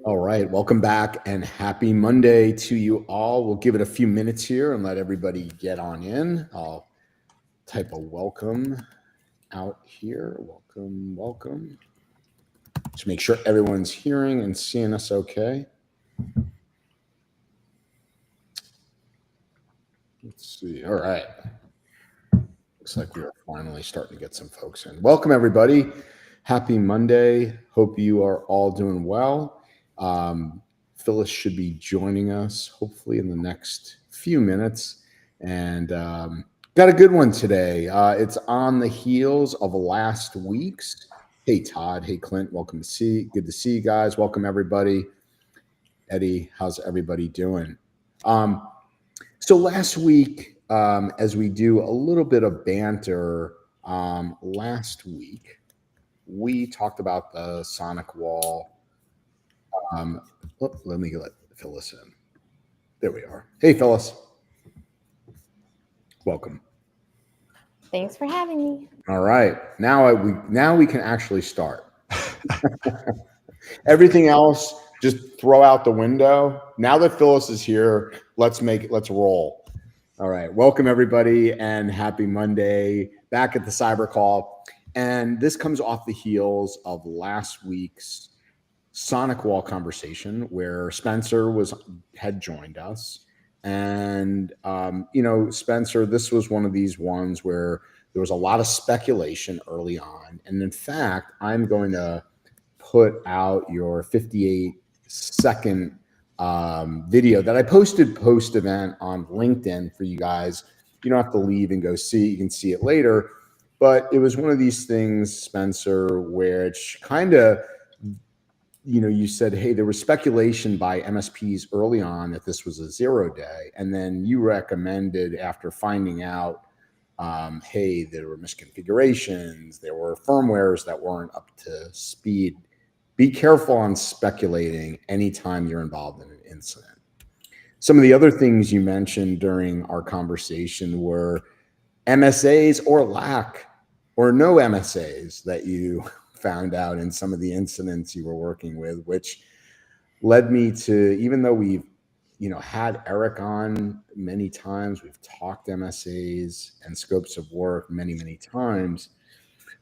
All right, welcome back and happy Monday to you all. We'll give it a few minutes here and let everybody get on in. I'll type a welcome out here. Welcome, welcome. Just make sure everyone's hearing and seeing us okay. Let's see. All right. Looks like we're finally starting to get some folks in. Welcome, everybody. Happy Monday. Hope you are all doing well. Phyllis should be joining us hopefully in the next few minutes. And got a good one today. It's on the heels of last week's. Hey, Todd. Hey, Clint. Welcome to see. Good to see you guys. Welcome, everybody. Eddie, how's everybody doing? So last week, as we do a little bit of banter, last week, we talked about the Sonic Wall. Let me let Phyllis in. There we are. Hey, Phyllis. Welcome. Thanks for having me. All right. Now we can actually start. Everything else, just throw out the window. Now that Phyllis is here, let's roll. All right. Welcome, everybody, and happy Monday. Back at the Cyber Call. And this comes off the heels of last week's Sonic Wall conversation where Spencer had joined us. And, Spencer, this was one of these ones where there was a lot of speculation early on. And in fact, I'm going to put out your 58-second video that I posted post-event on LinkedIn for you guys. You don't have to leave and go see it. You can see it later. But it was one of these things, Spencer, which kind of, you said, hey, there was speculation by MSPs early on that this was a 0-day. And then you recommended after finding out, hey, there were misconfigurations, there were firmwares that weren't up to speed. Be careful on speculating anytime you're involved in an incident. Some of the other things you mentioned during our conversation were MSAs or lack or no MSAs that you found out in some of the incidents you were working with, which led me to, even though we've had Eric on many times, we've talked MSAs and scopes of work many, many times.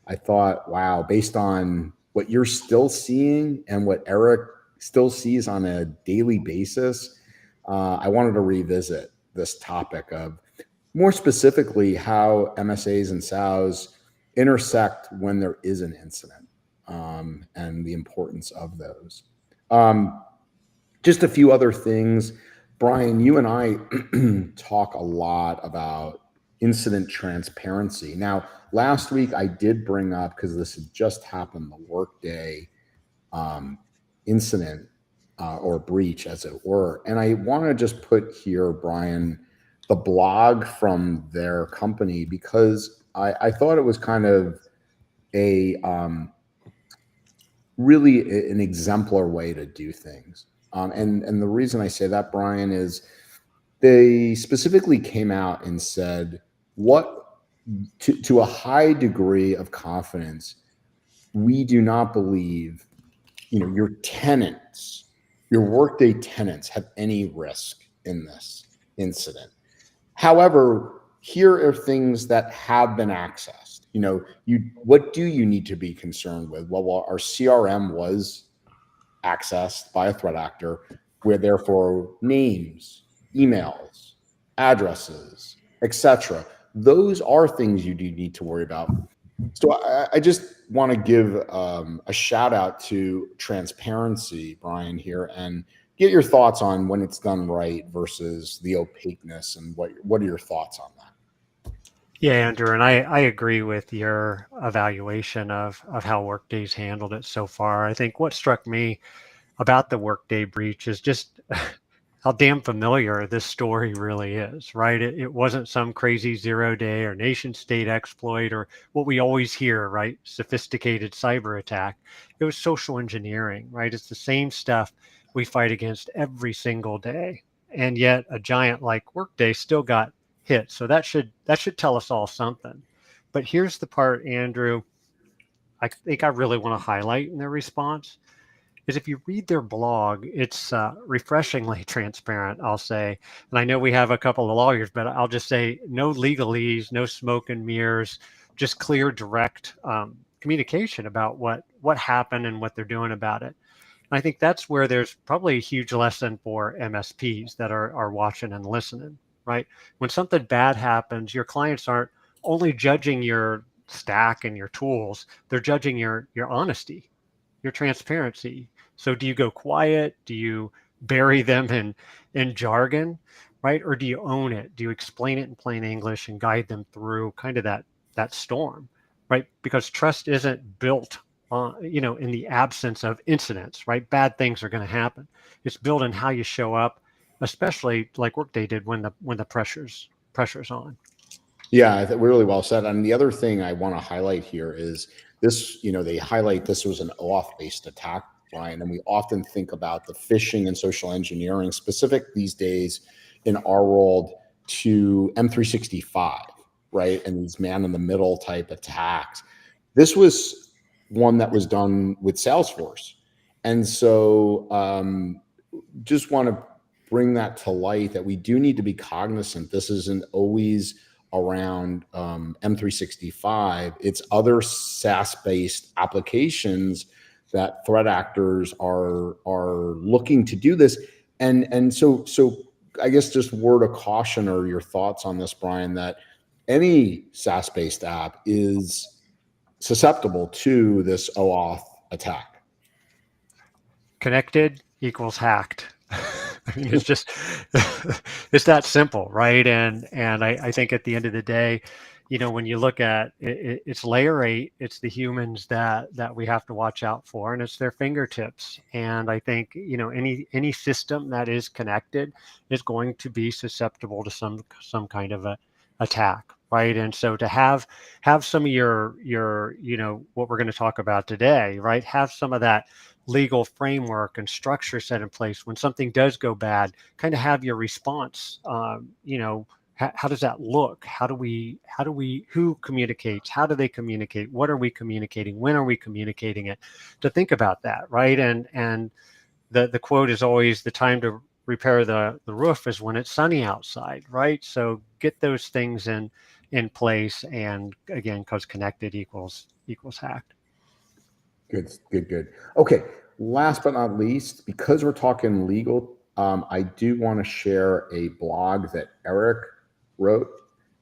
I thought, wow, based on what you're still seeing and what Eric still sees on a daily basis, I wanted to revisit this topic of more specifically how MSAs and SOWs intersect when there is an incident, and the importance of those. Just a few other things. Brian, you and I talk a lot about incident transparency. Now, last week I did bring up, because this had just happened, the Workday incident or breach, as it were. And I want to just put here, Brian, the blog from their company, because I thought it was kind of a really an exemplar way to do things. And the reason I say that, Brian, is they specifically came out and said, what to a high degree of confidence, we do not believe, your tenants, your Workday tenants have any risk in this incident. However, here are things that have been accessed. What do you need to be concerned with? Well, our CRM was accessed by a threat actor, where therefore names, emails, addresses, etc. Those are things you do need to worry about. So I just want to give a shout out to transparency, Brian, here, and get your thoughts on when it's done right versus the opaqueness, and what are your thoughts on that? Yeah, Andrew, and I agree with your evaluation of how Workday's handled it so far. I think what struck me about the Workday breach is just how damn familiar this story really is, right? It wasn't some crazy 0-day or nation state exploit or what we always hear, right? Sophisticated cyber attack. It was social engineering, right? It's the same stuff we fight against every single day. And yet a giant like Workday still got hit. So that should tell us all something. But here's the part, Andrew, I think I really want to highlight in their response. is if you read their blog, it's refreshingly transparent, I'll say. And I know we have a couple of lawyers, but I'll just say no legalese, no smoke and mirrors, just clear, direct communication about what happened and what they're doing about it. And I think that's where there's probably a huge lesson for MSPs that are watching and listening, right? When something bad happens, your clients aren't only judging your stack and your tools, they're judging your honesty, your transparency. So do you go quiet? Do you bury them in jargon, right? Or do you own it? Do you explain it in plain English and guide them through kind of that storm, right? Because trust isn't built in the absence of incidents, right? Bad things are going to happen. It's built in how you show up, especially like Workday did when the pressure's on. Yeah, really well said. And the other thing I want to highlight here is this, they highlight this was an OAuth-based attack, Brian, and we often think about the phishing and social engineering specific these days in our world to M365, right? And these man-in-the-middle type attacks. This was one that was done with Salesforce. And so just want to bring that to light that we do need to be cognizant. This isn't always around M365. It's other SaaS-based applications that threat actors are looking to do this. And so I guess just word of caution or your thoughts on this, Brian, that any SaaS-based app is susceptible to this OAuth attack. Connected equals hacked. I mean, it's just, it's that simple, right? And I think at the end of the day, when you look at it, it's layer 8, it's the humans that we have to watch out for, and it's their fingertips. And I think, any system that is connected is going to be susceptible to some kind of a attack, right? And so to have some of your what we're going to talk about today, right? Have some of that legal framework and structure set in place when something does go bad, kind of have your response. How does that look? Who communicates? How do they communicate? What are we communicating? When are we communicating it? To think about that, right? And the quote is always, the time to repair the roof is when it's sunny outside, right? So get those things in place, and again, because connected equals hacked. Good. Okay. Last but not least, because we're talking legal, I do want to share a blog that Eric wrote.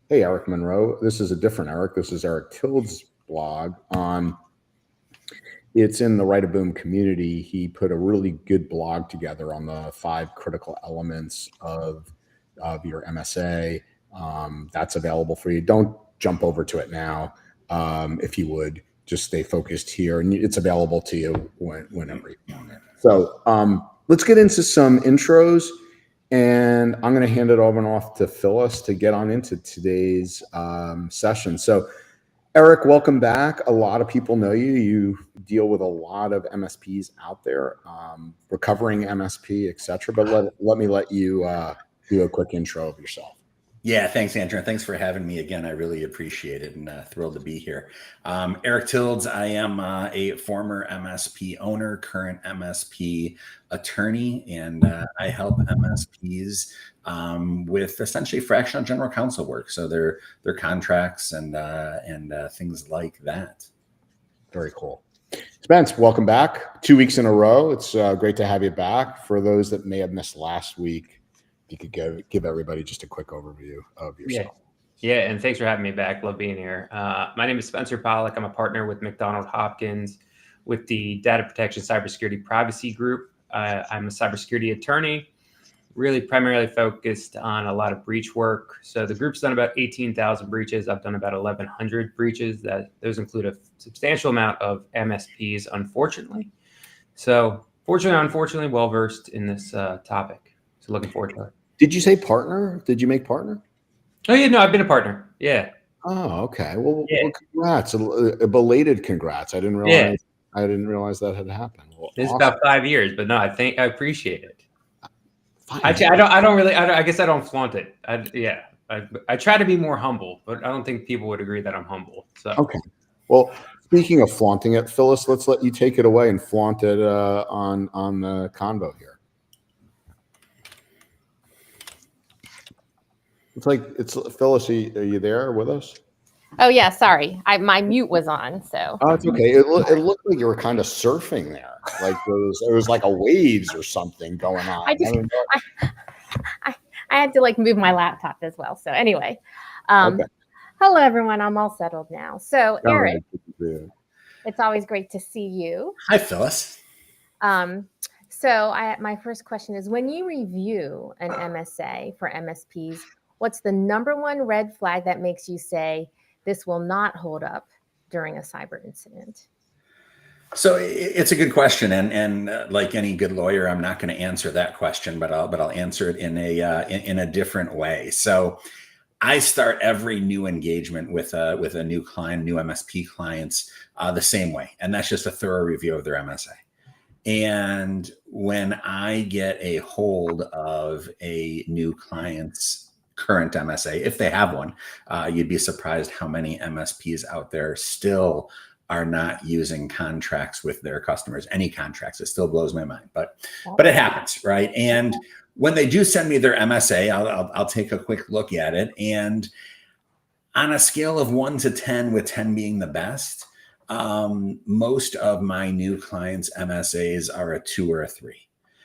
Hey, Eric Monroe. This is a different Eric. This is Eric Tilds' blog on. It's in the Write a Boom community. He put a really good blog together on the 5 critical elements of your MSA. That's available for you. Don't jump over to it now, if you would. Just stay focused here, and it's available to you whenever you want it. So let's get into some intros, and I'm going to hand it over and off to Phyllis to get on into today's session. So Eric, welcome back. A lot of people know you. You deal with a lot of MSPs out there, recovering MSP, et cetera. But let me let you do a quick intro of yourself. Yeah, thanks, Andrew. And thanks for having me again. I really appreciate it, and thrilled to be here. Eric Tilds, I am a former MSP owner, current MSP attorney, and I help MSPs with essentially fractional general counsel work. So their contracts and things like that. Very cool. Spence, welcome back. 2 weeks in a row. It's great to have you back. For those that may have missed last week, you could give everybody just a quick overview of yourself. Yeah, and thanks for having me back. Love being here. My name is Spencer Pollack. I'm a partner with McDonald Hopkins with the Data Protection Cybersecurity Privacy Group. I'm a cybersecurity attorney, really primarily focused on a lot of breach work. So the group's done about 18,000 breaches. I've done about 1,100 breaches. Those include a substantial amount of MSPs, unfortunately. So fortunately, unfortunately, well-versed in this topic. So looking forward to it. Did you say partner? Did you make partner? Oh, yeah, no, I've been a partner. Yeah. Oh, okay. Well, congrats. A belated congrats. I didn't realize that had happened. Well, it's awesome. about 5 years, but no, I appreciate it. I guess I don't flaunt it. I try to be more humble, but I don't think people would agree that I'm humble. So okay. Well, Speaking of flaunting it, Phyllis, let's let you take it away and flaunt it on the convo here. It's Phyllis. Are you there with us? Oh yeah, sorry. My mute was on, so. Oh, it's okay. It looked like you were kind of surfing there, like there was like a waves or something going on. I had to like move my laptop as well. So anyway, Okay. hello everyone. I'm all settled now. So All Eric, right. it's always great to see you. Hi, Phyllis. So my first question is, when you review an MSA for MSPs, what's the number one red flag that makes you say this will not hold up during a cyber incident? So it's a good question, and like any good lawyer, I'm not going to answer that question, but I'll answer it in a different way. So I start every new engagement with a new client, new MSP clients, the same way, and that's just a thorough review of their MSA. And when I get a hold of a new client's current MSA, if they have one, you'd be surprised how many MSPs out there still are not using contracts with their customers, any contracts. It still blows my mind, but it happens, right? And when they do send me their MSA, I'll take a quick look at it. And on a scale of 1 to 10, with 10 being the best, most of my new clients' MSAs are a 2 or a 3.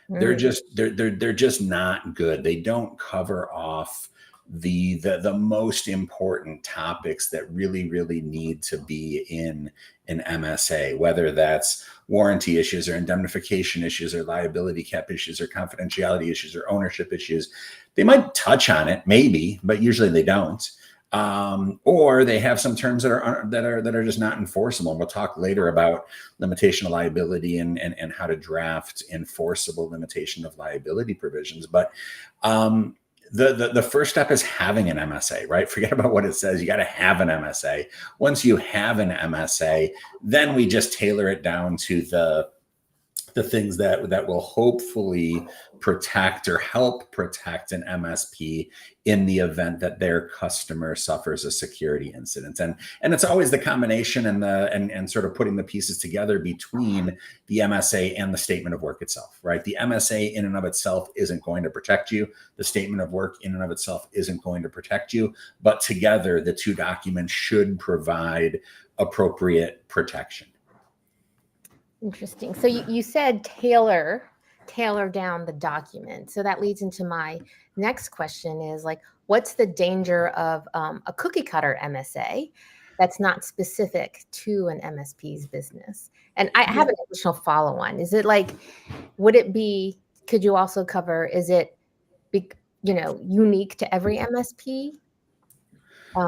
They're just not good. They don't cover off the most important topics that really need to be in an MSA, whether that's warranty issues or indemnification issues or liability cap issues or confidentiality issues or ownership issues. They might touch on it, maybe, but usually they don't. Or they have some terms that are just not enforceable. And we'll talk later about limitation of liability and how to draft enforceable limitation of liability provisions. But the first step is having an MSA, right? Forget about what it says. You got to have an MSA. Once you have an MSA, then we just tailor it down to the things that will hopefully protect or help protect an MSP in the event that their customer suffers a security incident. And it's always the combination and sort of putting the pieces together between the MSA and the statement of work itself, right? The MSA in and of itself isn't going to protect you. The statement of work in and of itself isn't going to protect you, but together the two documents should provide appropriate protection. Interesting. So you said tailor down the document. So that leads into my next question is like, what's the danger of a cookie cutter MSA that's not specific to an MSP's business? And I have an additional follow-on. Is it like, could you also cover, is it, unique to every MSP?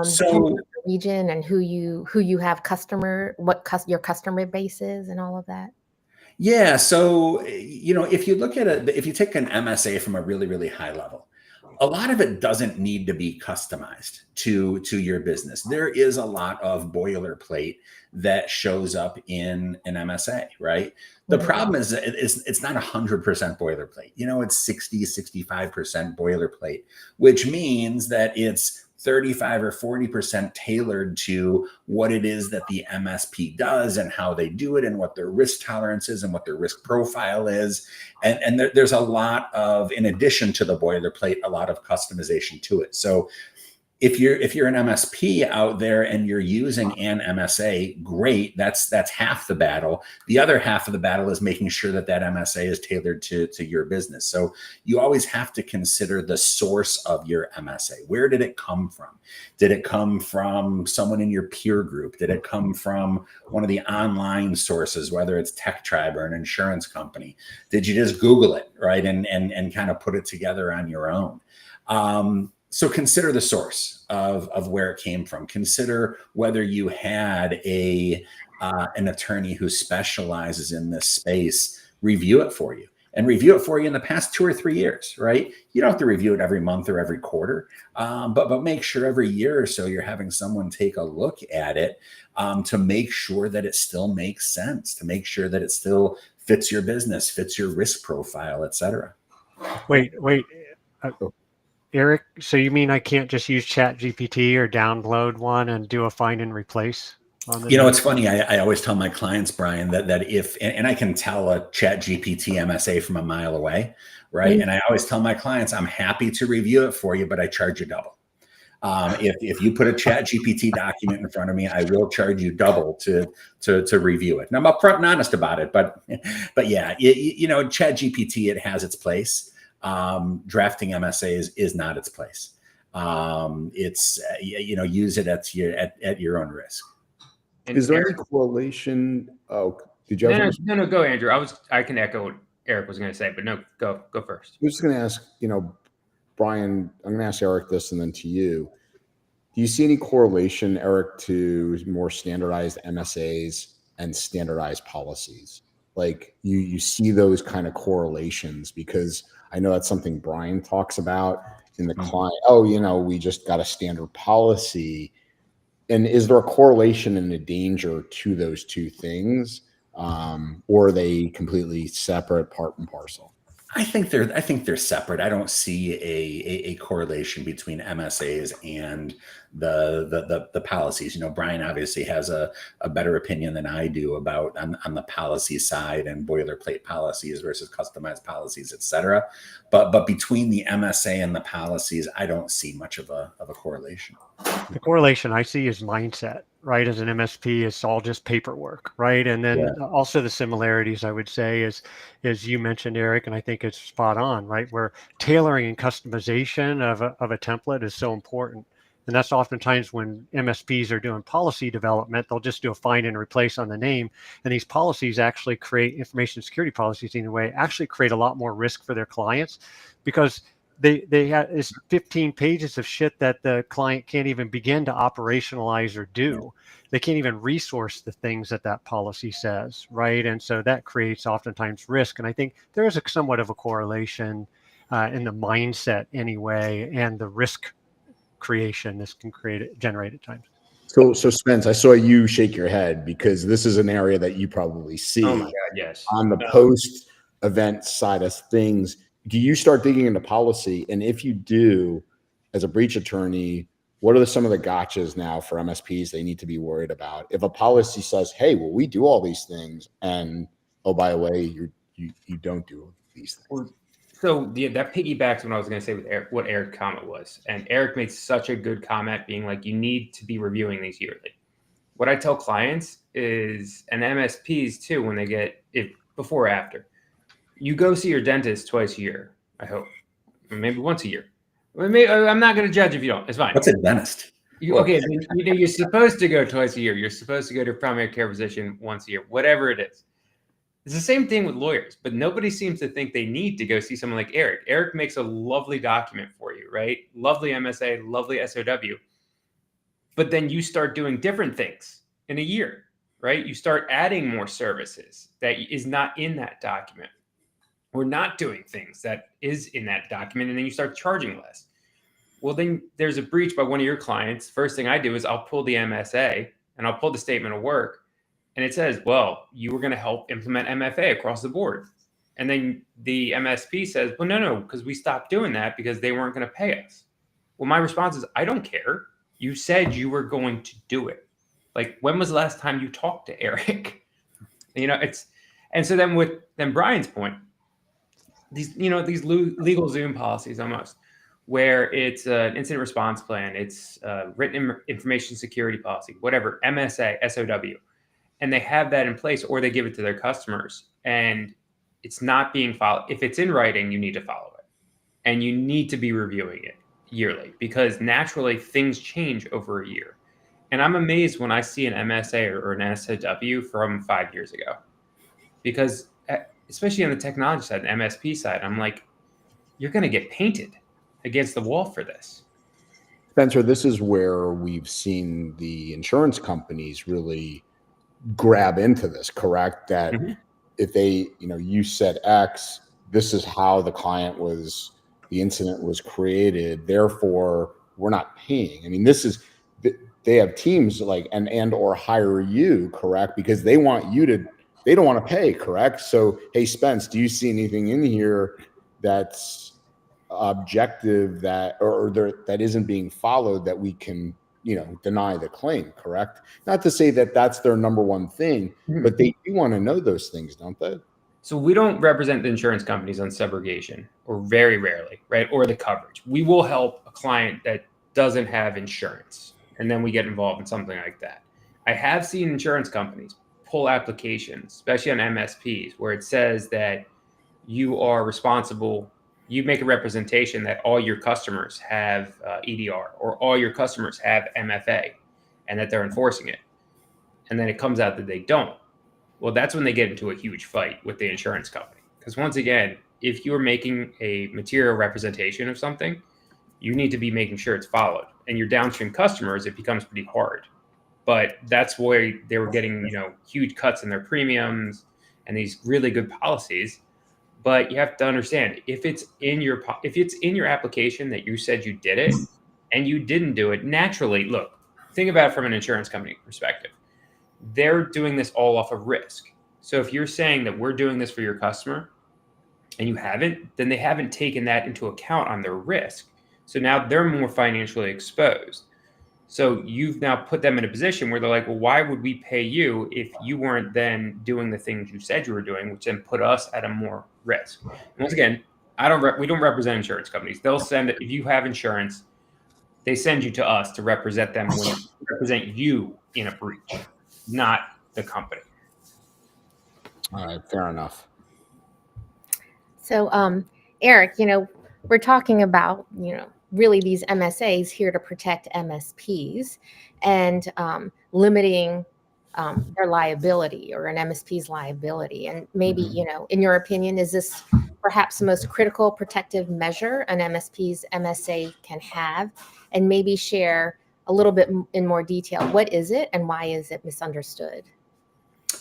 So region and who you have your customer base is and all of that? Yeah. So, if you look at if you take an MSA from a really high level, a lot of it doesn't need to be customized to your business. There is a lot of boilerplate that shows up in an MSA, right? The problem is that it's not 100% boilerplate. It's 60-65% boilerplate, which means that it's 35 or 40% tailored to what it is that the MSP does and how they do it and what their risk tolerance is and what their risk profile is. And there's a lot of, in addition to the boilerplate, a lot of customization to it. So if you're an MSP out there and you're using an MSA, great. That's half the battle. The other half of the battle is making sure that MSA is tailored to your business. So you always have to consider the source of your MSA. Where did it come from? Did it come from someone in your peer group? Did it come from one of the online sources, whether it's Tech Tribe or an insurance company? Did you just Google it, right? And kind of put it together on your own? So consider the source of where it came from. Consider whether you had an attorney who specializes in this space review it for you and review it for you in the past 2 or 3 years, right? You don't have to review it every month or every quarter, but make sure every year or so you're having someone take a look at it to make sure that it still makes sense, to make sure that it still fits your business, fits your risk profile, et cetera. Wait. Eric, so you mean I can't just use Chat GPT or download one and do a find and replace? on the You know, name? it's funny. I always tell my clients, Brian, that if, and I can tell a Chat GPT MSA from a mile away, right? Mm. And I always tell my clients, I'm happy to review it for you, but I charge you double. If you put a Chat GPT document in front of me, I will charge you double to review it. And I'm upfront and honest about it, but yeah, you know, Chat GPT, it has its place. Drafting MSAs is not its place. It's you know, use it at your own risk. And Is there Eric, any correlation? Oh, did you have no, go, Andrew. I can echo what Eric was going to say, but no, go first. I was just going to ask, you know, Brian, I'm going to ask Eric this and then to you. Do you see any correlation, Eric, to more standardized MSAs and standardized policies? Like you see those kind of correlations, because I know that's something Brian talks about in the client. Oh, you know, we just got a standard policy. And is there a correlation and a danger to those two things? Or are they completely separate, part and parcel? I think they're separate. I don't see a correlation between MSAs and the policies. You know, Brian obviously has a better opinion than I do about on the policy side and boilerplate policies versus customized policies, et cetera. But between the MSA and the policies, I don't see much of a correlation. The correlation I see is mindset, right? As an MSP, it's all just paperwork, right? And then also the similarities, I would say, is you mentioned, Eric, and I think it's spot on, right? Where tailoring and customization of a template is so important. And that's oftentimes when MSPs are doing policy development, they'll just do a find and replace on the name. And these policies actually create, information security policies anyway, actually create a lot more risk for their clients, because they have it's 15 pages of shit that the client can't even begin to operationalize or do. They can't even resource the things that policy says, right? And so that creates oftentimes risk. And I think there is somewhat of a correlation in the mindset anyway, and the risk creation this can generate at times. So Spence, I saw you shake your head, because this is an area that you probably see. Oh my God, yes. On the post-event side of things. Do you start digging into policy? And if you do, as a breach attorney, what are some of the gotchas now for MSPs they need to be worried about? If a policy says, hey, well, we do all these things, and oh, by the way, you don't do these things. So that piggybacks what I was going to say with Eric, what Eric's comment was. And Eric made such a good comment, being like, you need to be reviewing these yearly. What I tell clients is, and MSPs too, when they get it before or after, you go see your dentist twice a year, I hope. Or maybe once a year. I'm not going to judge if you don't. It's fine. What's a dentist? Okay, you're supposed to go twice a year. You're supposed to go to a primary care physician once a year, whatever it is. It's the same thing with lawyers, but nobody seems to think they need to go see someone like Eric. Eric makes a lovely document for you, right? Lovely MSA, lovely SOW. But then you start doing different things in a year, right? You start adding more services that is not in that document. We're not doing things that is in that document, and then you start charging less. Well, then there's a breach by one of your clients. First thing I do is I'll pull the MSA and I'll pull the statement of work, and it says, well, you were going to help implement MFA across the board. And then the MSP says, well, no, because we stopped doing that because they weren't going to pay us. Well, my response is, I don't care. You said you were going to do it. Like, when was the last time you talked to Eric? You know, and so then Brian's point, these legal Zoom policies almost, where it's an incident response plan, it's written information security policy, whatever, MSA, SOW, and they have that in place, or they give it to their customers, and it's not being followed. If it's in writing, you need to follow it, and you need to be reviewing it yearly, because naturally things change over a year. And I'm amazed when I see an MSA or an SOW from 5 years ago, because especially on the technology side, the MSP side, I'm like, you're going to get painted against the wall for this. Spencer, this is where we've seen the insurance companies really grab into this, correct? That if they, you said X, this is how the incident was created, therefore we're not paying. I mean, they have teams like, and or hire you, correct? Because they don't want to pay, correct? So, hey, Spence, do you see anything in here that's objective that isn't being followed that we can deny the claim, correct? Not to say that that's their number one thing, but they do want to know those things, don't they? So we don't represent the insurance companies on subrogation, or very rarely, right? Or the coverage. We will help a client that doesn't have insurance, and then we get involved in something like that. I have seen insurance companies pull applications, especially on MSPs, where it says that you are responsible. You make a representation that all your customers have EDR, or all your customers have MFA, and that they're enforcing it. And then it comes out that they don't. Well, that's when they get into a huge fight with the insurance company. Because once again, if you're making a material representation of something, you need to be making sure it's followed. And your downstream customers, it becomes pretty hard. But that's where they were getting, huge cuts in their premiums and these really good policies. But you have to understand, if it's in your application that you said you did it and you didn't do it, naturally, look, think about it from an insurance company perspective. They're doing this all off of risk. So if you're saying that we're doing this for your customer and you haven't, then they haven't taken that into account on their risk. So now they're more financially exposed. So you've now put them in a position where they're like, well, why would we pay you if you weren't then doing the things you said you were doing, which then put us at a more risk? And once again, we don't represent insurance companies. They'll send it, if you have insurance, they send you to us to represent them when represent you in a breach, not the company. All right, fair enough. So, Eric, we're talking about, really these MSAs here to protect MSPs and limiting their liability, or an MSP's liability. And maybe, in your opinion, is this perhaps the most critical protective measure an MSP's MSA can have? And maybe share a little bit in more detail. What is it and why is it misunderstood?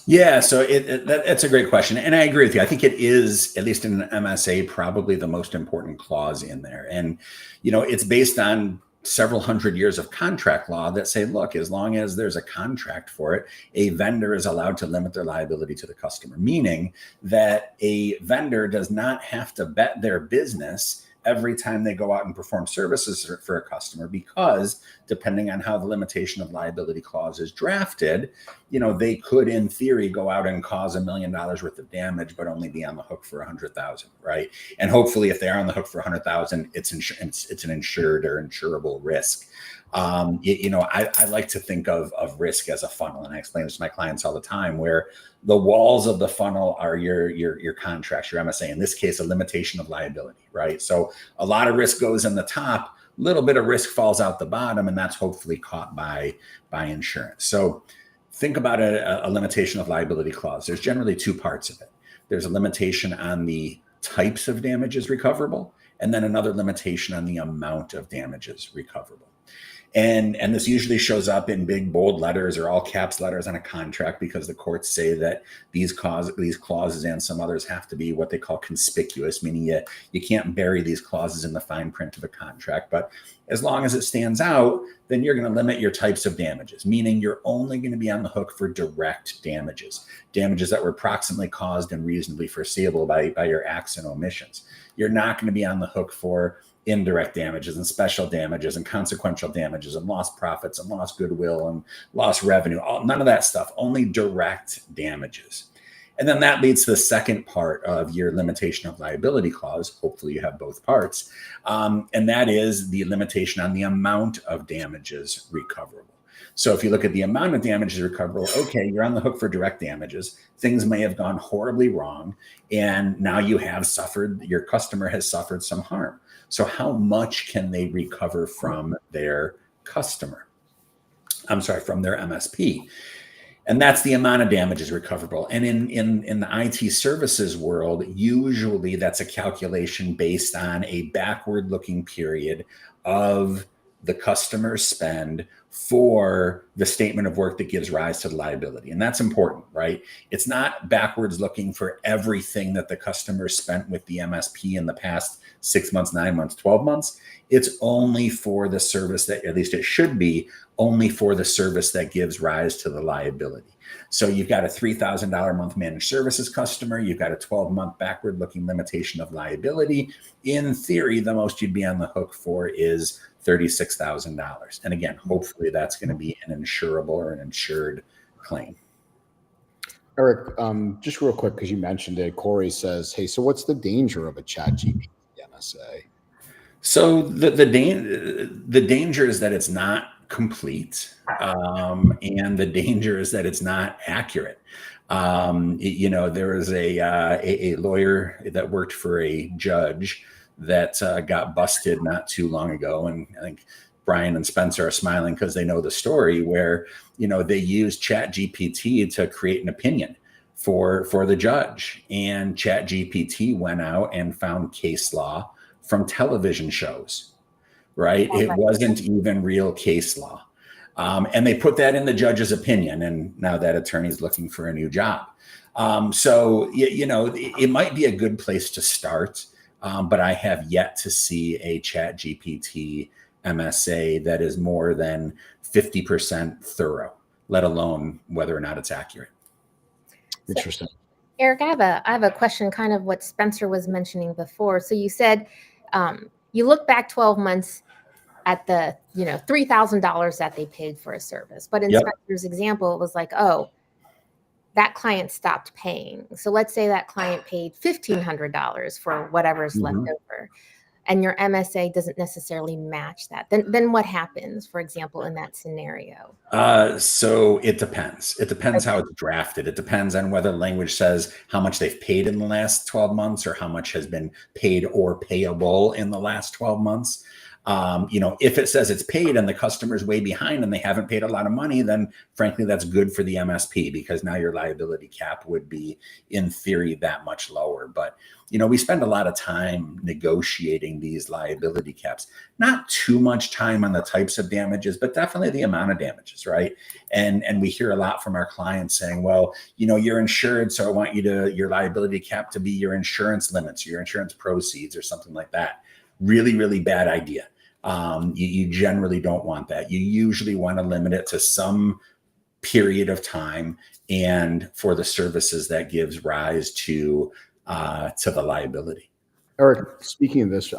Yeah, so that's a great question. And I agree with you. I think it is, at least in an MSA, probably the most important clause in there. And, it's based on several hundred years of contract law that say, look, as long as there's a contract for it, a vendor is allowed to limit their liability to the customer, meaning that a vendor does not have to bet their business every time they go out and perform services for a customer, because depending on how the limitation of liability clause is drafted, they could, in theory, go out and cause $1 million worth of damage, but only be on the hook for 100,000, right? And hopefully, if they are on the hook for 100,000, it's an insured or insurable risk. I like to think of risk as a funnel, and I explain this to my clients all the time, where the walls of the funnel are your contracts, your MSA, in this case, a limitation of liability, right? So a lot of risk goes in the top, a little bit of risk falls out the bottom, and that's hopefully caught by insurance. So think about a limitation of liability clause. There's generally two parts of it. There's a limitation on the types of damages recoverable, and then another limitation on the amount of damages recoverable. And this usually shows up in big bold letters or all caps letters on a contract, because the courts say that these clauses and some others have to be what they call conspicuous, meaning you can't bury these clauses in the fine print of a contract. But as long as it stands out, then you're going to limit your types of damages, meaning you're only going to be on the hook for direct damages that were proximately caused and reasonably foreseeable by your acts and omissions. You're not going to be on the hook for indirect damages and special damages and consequential damages and lost profits and lost goodwill and lost revenue. None of that stuff, only direct damages. And then that leads to the second part of your limitation of liability clause. Hopefully you have both parts. And that is the limitation on the amount of damages recoverable. So if you look at the amount of damages recoverable, okay, you're on the hook for direct damages. Things may have gone horribly wrong, and now your customer has suffered some harm. So how much can they recover from their customer? From their MSP. And that's the amount of damages recoverable. And in the IT services world, usually that's a calculation based on a backward-looking period of the customer's spend for the statement of work that gives rise to the liability. And that's important, right? It's not backwards looking for everything that the customer spent with the MSP in the past 6 months, 9 months, 12 months. It's only for the service that, at least it should be, only for the service that gives rise to the liability. So you've got a $3,000 a month managed services customer. You've got a 12-month backward-looking limitation of liability. In theory, the most you'd be on the hook for is $36,000. And again, hopefully typically that's going to be an insurable or an insured claim. Eric, just real quick, because you mentioned it, Corey says, hey, so what's the danger of a ChatGPT MSA? So the danger is that it's not complete, and the danger is that it's not accurate. There was a lawyer that worked for a judge that got busted not too long ago, and I think Brian and Spencer are smiling because they know the story where they used ChatGPT to create an opinion for the judge, and ChatGPT went out and found case law from television shows, right? It wasn't even real case law. And they put that in the judge's opinion, and now that attorney's looking for a new job. It might be a good place to start, but I have yet to see a ChatGPT MSA that is more than 50% thorough, let alone whether or not it's accurate. Interesting. Eric, I have a question, kind of what Spencer was mentioning before. So you said you look back 12 months at the $3,000 that they paid for a service, but in Spencer's example, it was like, oh, that client stopped paying. So let's say that client paid $1,500 for whatever's left over, and your MSA doesn't necessarily match that. Then what happens, for example, in that scenario? So it depends. It depends how it's drafted. It depends on whether language says how much they've paid in the last 12 months or how much has been paid or payable in the last 12 months. If it says it's paid and the customer's way behind and they haven't paid a lot of money, then frankly, that's good for the MSP, because now your liability cap would be in theory that much lower. But, we spend a lot of time negotiating these liability caps, not too much time on the types of damages, but definitely the amount of damages, right? And we hear a lot from our clients saying, well, you're insured, so I want your liability cap to be your insurance limits, your insurance proceeds or something like that. Really, really bad idea. You generally don't want that. You usually want to limit it to some period of time and for the services that gives rise to the liability. Eric, speaking of this,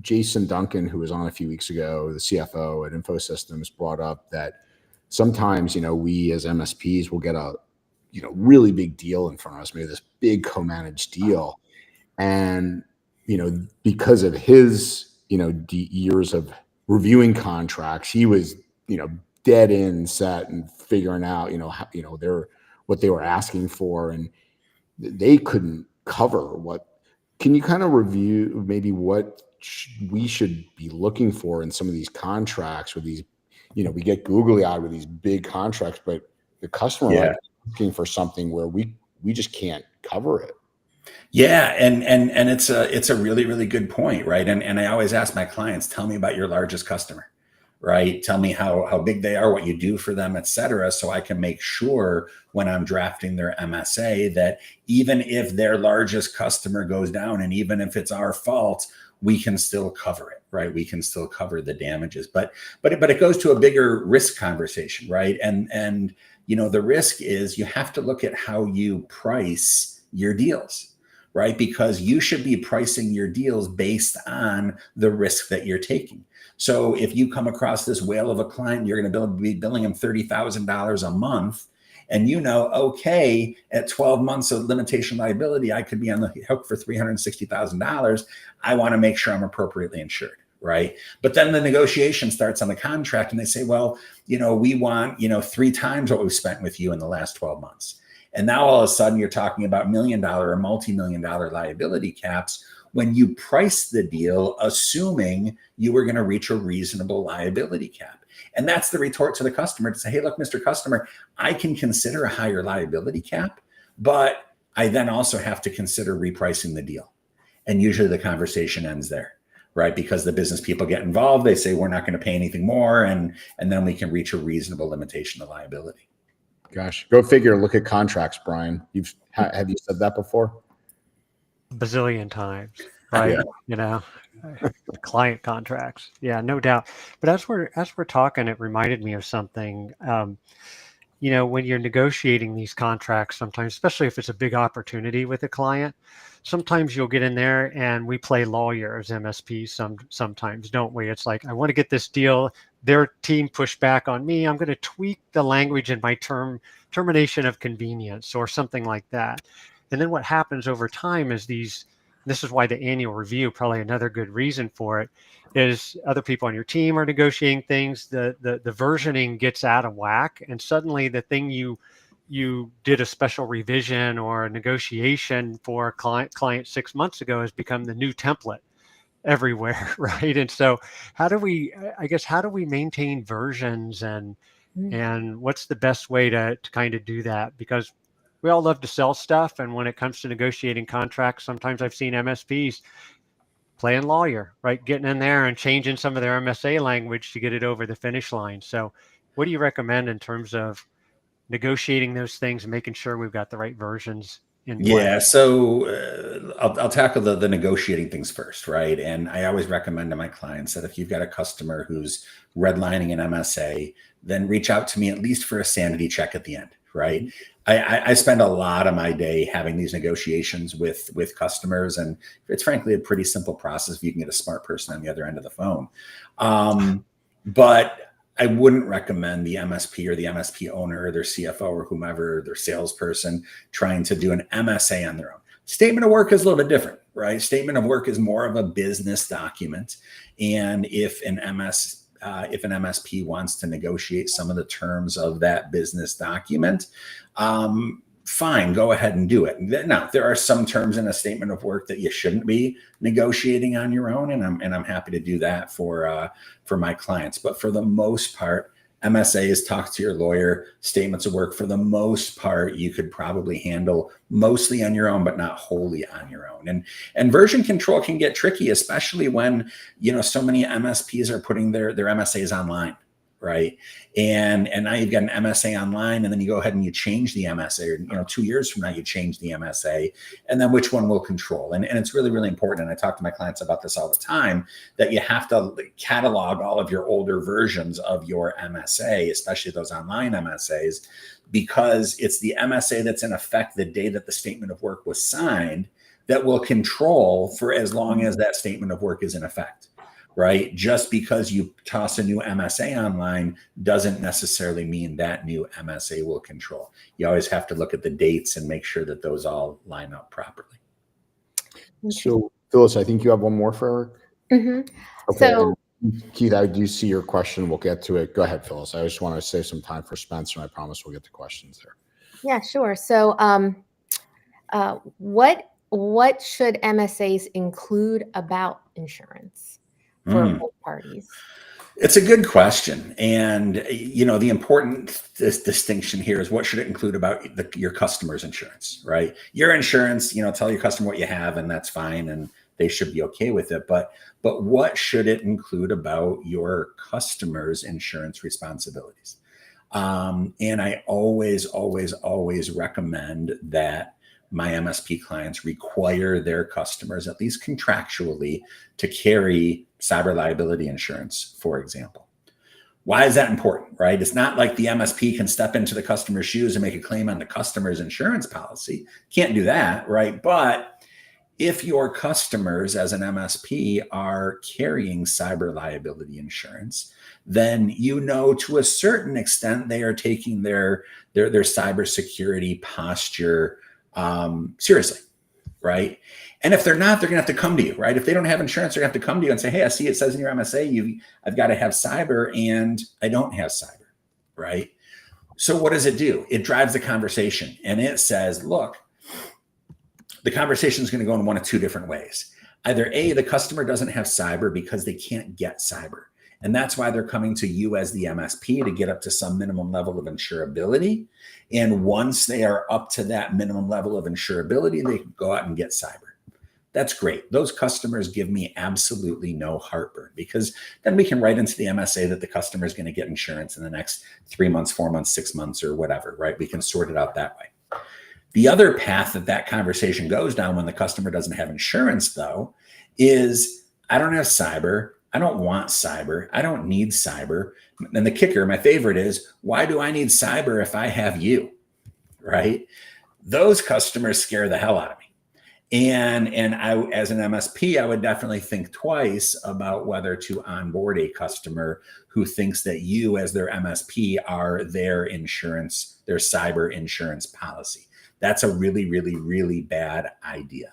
Jason Duncan, who was on a few weeks ago, the CFO at InfoSystems, brought up that sometimes, we as MSPs will get a, really big deal in front of us, maybe this big co-managed deal. And, because of his, years of reviewing contracts, he was, dead in set and figuring out, what they were asking for, and they couldn't cover what. Can you kind of review maybe what we should be looking for in some of these contracts with these, we get googly eyed with these big contracts, but the customer might be looking for something where we just can't cover it. Yeah. And it's a really, really good point. Right. And I always ask my clients, tell me about your largest customer, right? Tell me how big they are, what you do for them, et cetera. So I can make sure when I'm drafting their MSA that even if their largest customer goes down and even if it's our fault, we can still cover it, right? We can still cover the damages, but it goes to a bigger risk conversation, right? And the risk is you have to look at how you price your deals, right? Because you should be pricing your deals based on the risk that you're taking. So if you come across this whale of a client, you're going to be billing them $30,000 a month. And okay, at 12 months of limitation liability, I could be on the hook for $360,000. I want to make sure I'm appropriately insured, right? But then the negotiation starts on the contract and they say, well, we want, 3 times what we've spent with you in the last 12 months. And now all of a sudden you're talking about $1 million or multi-million-dollar liability caps when you price the deal, assuming you were going to reach a reasonable liability cap. And that's the retort to the customer to say, hey, look, Mr. Customer, I can consider a higher liability cap, but I then also have to consider repricing the deal. And usually the conversation ends there, right? Because the business people get involved. They say, we're not going to pay anything more. And then we can reach a reasonable limitation of liability. Gosh, go figure. Look at contracts, Brian. Have you said that before? Bazillion times, right? Yeah. Client contracts. Yeah, no doubt. But as we're talking, it reminded me of something. When you're negotiating these contracts, sometimes, especially if it's a big opportunity with a client, sometimes you'll get in there and we play lawyer as MSPs sometimes, don't we? It's like, I want to get this deal their team pushed back on me, I'm going to tweak the language in my termination of convenience or something like that. And then what happens over time is this is why the annual review, probably another good reason for it, is other people on your team are negotiating things. The versioning gets out of whack, and suddenly the thing you did a special revision or a negotiation for a client 6 months ago has become the new template everywhere, right? And so how do we maintain versions, and what's the best way to kind of do that? Because we all love to sell stuff, and when it comes to negotiating contracts, sometimes I've seen MSPs playing lawyer, right? Getting in there and changing some of their MSA language to get it over the finish line. So what do you recommend in terms of negotiating those things and making sure we've got the right versions in play? Yeah, so I'll tackle the negotiating things first, right? And I always recommend to my clients that if you've got a customer who's redlining an MSA, then reach out to me at least for a sanity check at the end, right? I spend a lot of my day having these negotiations with customers, and it's frankly a pretty simple process if you can get a smart person on the other end of the phone. But I wouldn't recommend the MSP or the MSP owner or their CFO or whomever, their salesperson, trying to do an MSA on their own. Statement of work is a little bit different, right? Statement of work is more of a business document. And if an MSP wants to negotiate some of the terms of that business document, fine, go ahead and do it. Now, there are some terms in a statement of work that you shouldn't be negotiating on your own, and I'm happy to do that for my clients. But for the most part, MSAs, talk to your lawyer. Statements of work, for the most part, you could probably handle mostly on your own, but not wholly on your own. And version control can get tricky, especially when so many MSPs are putting their MSAs online, right? And now you've got an MSA online, and then you go ahead and you change the MSA, or 2 years from now you change the MSA, and then which one will control? And it's really, really important. And I talk to my clients about this all the time, that you have to catalog all of your older versions of your MSA, especially those online MSAs, because it's the MSA that's in effect the day that the statement of work was signed that will control for as long as that statement of work is in effect. Right? Just because you toss a new MSA online doesn't necessarily mean that new MSA will control. You always have to look at the dates and make sure that those all line up properly. So, Phyllis, I think you have one more for Eric. Mm-hmm. Okay. So, Keith, I do see your question. We'll get to it. Go ahead, Phyllis. I just want to save some time for Spencer, and I promise we'll get to questions there. Yeah, sure. So, what should MSAs include about insurance for both parties? It's a good question. And, the important distinction here is, what should it include about your customer's insurance, right? Your insurance, tell your customer what you have, and that's fine, and they should be okay with it. But what should it include about your customer's insurance responsibilities? And I always, always, always recommend that my MSP clients require their customers, at least contractually, to carry cyber liability insurance, for example. Why is that important, right? It's not like the MSP can step into the customer's shoes and make a claim on the customer's insurance policy. Can't do that, right? But if your customers as an MSP are carrying cyber liability insurance, then to a certain extent they are taking their cybersecurity posture seriously, right? And if they're not, they're gonna have to come to you, right? If they don't have insurance, they're gonna have to come to you and say, hey, I see it says in your MSA, I've got to have cyber, and I don't have cyber, right? So what does it do? It drives the conversation, and it says, look, the conversation is going to go in one of two different ways. Either A, the customer doesn't have cyber because they can't get cyber, and that's why they're coming to you as the MSP to get up to some minimum level of insurability. And once they are up to that minimum level of insurability, they can go out and get cyber. That's great. Those customers give me absolutely no heartburn, because then we can write into the MSA that the customer is going to get insurance in the next 3 months, 4 months, 6 months, or whatever, right? We can sort it out that way. The other path that conversation goes down when the customer doesn't have insurance, though, is I don't have cyber. I don't want cyber. I don't need cyber. And the kicker, my favorite, is, why do I need cyber if I have you, right? Those customers scare the hell out of me. And I, as an MSP, I would definitely think twice about whether to onboard a customer who thinks that you, as their MSP, are their insurance, their cyber insurance policy. That's a really, really, really bad idea.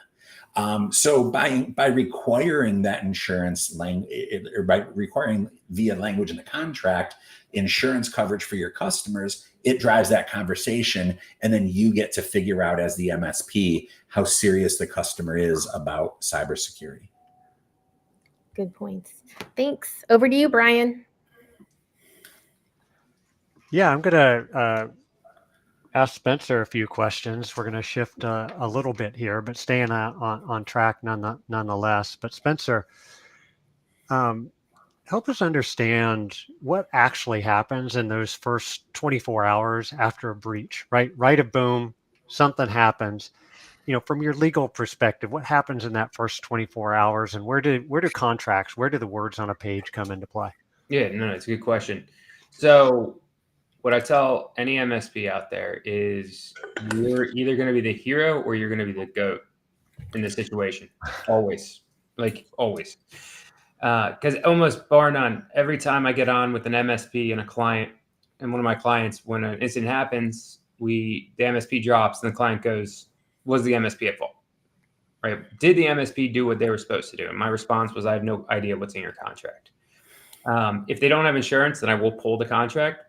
So by requiring that insurance or by requiring via language in the contract insurance coverage for your customers, it drives that conversation, and then you get to figure out as the MSP how serious the customer is about cybersecurity. Good points. Thanks. Over to you, Brian. Yeah, I'm going to ask Spencer a few questions. We're going to shift a little bit here, but staying on track nonetheless. But Spencer, help us understand what actually happens in those first 24 hours after a breach, right? Right, a boom, something happens. From your legal perspective, what happens in that first 24 hours, and where do contracts, where do the words on a page come into play? Yeah, no, it's a good question. So what I tell any MSP out there is you're either going to be the hero or you're going to be the GOAT in this situation. Always. Like always. Because almost bar none, every time I get on with an MSP and a client and one of my clients, when an incident happens, the MSP drops and the client goes, was the MSP at fault? Right? Did the MSP do what they were supposed to do? And my response was, I have no idea what's in your contract. If they don't have insurance, then I will pull the contract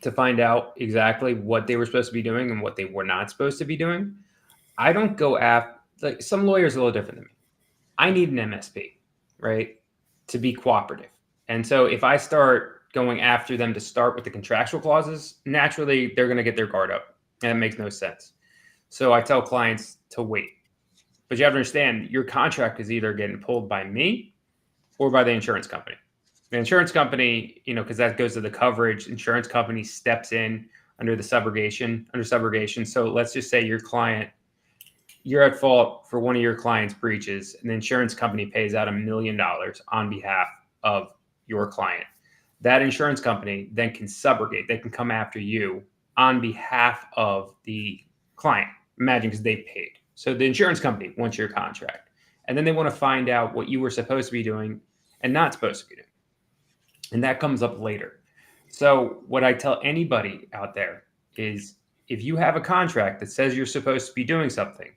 to find out exactly what they were supposed to be doing and what they were not supposed to be doing. I don't go after, like, some lawyers are a little different than me. I need an MSP, right, to be cooperative. And so if I start going after them to start with the contractual clauses, naturally they're going to get their guard up, and it makes no sense. So I tell clients to wait. But you have to understand, your contract is either getting pulled by me or by the insurance company. The insurance company, because that goes to the coverage, insurance company steps in under subrogation. So let's just say you're at fault for one of your client's breaches, and the insurance company pays out $1 million on behalf of your client. That insurance company then can subrogate. They can come after you on behalf of the client. Imagine, because they paid. So the insurance company wants your contract, and then they want to find out what you were supposed to be doing and not supposed to be doing. And that comes up later. So what I tell anybody out there is, if you have a contract that says you're supposed to be doing something